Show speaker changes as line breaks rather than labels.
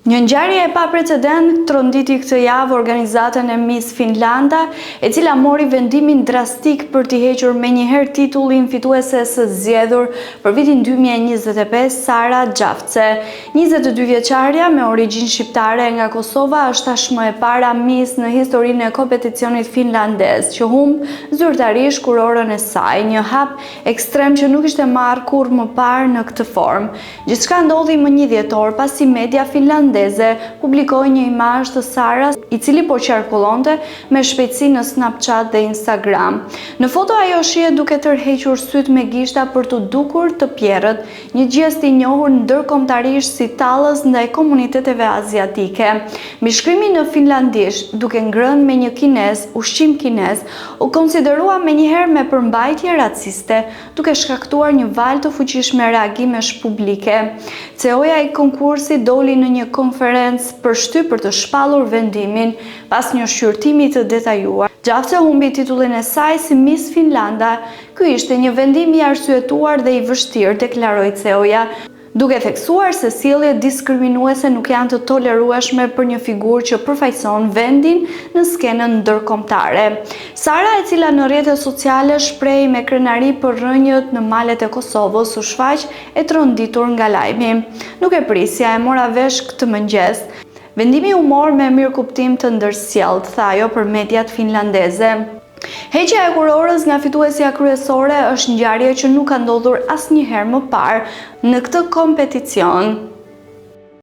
Një ngjarje e paprecedent tronditi këtë javë organizatën e Miss Finlanda, e cila mori vendimin drastik për t'i hequr menjëherë titullin fituese së zgjedhur për vitin 2025, Sara Gjafce. 22 vjeçaria me origjinë shqiptare nga Kosova është tashmë e para Miss në historinë e kompeticionit finlandez, që humb zyrtarisht kurorën e saj, një hap ekstrem që nuk ishte marrë kurrë më parë në këtë formë. Gjithçka ndodhi më 1 dhjetor pasi media finlandeze publikoi një imazh të Saras, i cili po qarkullonte me shpejtësi në Snapchat dhe Instagram. Në foto ajo shihet duke tërhequr syt me gishta për t'u dukur të pjerrët, një gjest i njohur ndërkombëtarisht si tallës ndaj komuniteteve aziatike. Mbi shkrimin në finlandisht, duke ngrënë me një kinez, ushqim kinez, u konsiderua menjëherë me përmbajtje raciste, duke shkaktuar një valë të fuqishme reagimesh publike. CEO-ja i konkursit doli në një konferencë për të shpallur vendimin pas një shqyrtimi të detajuar. Gjafce humbi titullin e saj si Miss Finlanda. Ky ishte një vendim i arsyetuar dhe i vështirë, deklaroi CEO-ja, duke theksuar se sjelljet diskriminuese nuk janë të tolerueshme për një figurë që përfaqëson vendin në skenën ndërkombëtare. Sara, e cila në rrjetet sociale shpreh me krenari për rënjët në malet e Kosovës, u shfaq e tronditur nga lajmi. Nuk e prisja, e mora vesh këtë mëngjes. Vendimi u mor me mirëkuptim të ndërsjellët, tha ajo për mediat finlandeze. Heqja e kurorës nga fituesja kryesore është ngjarje që nuk ka ndodhur asnjëherë më parë në këtë kompeticion.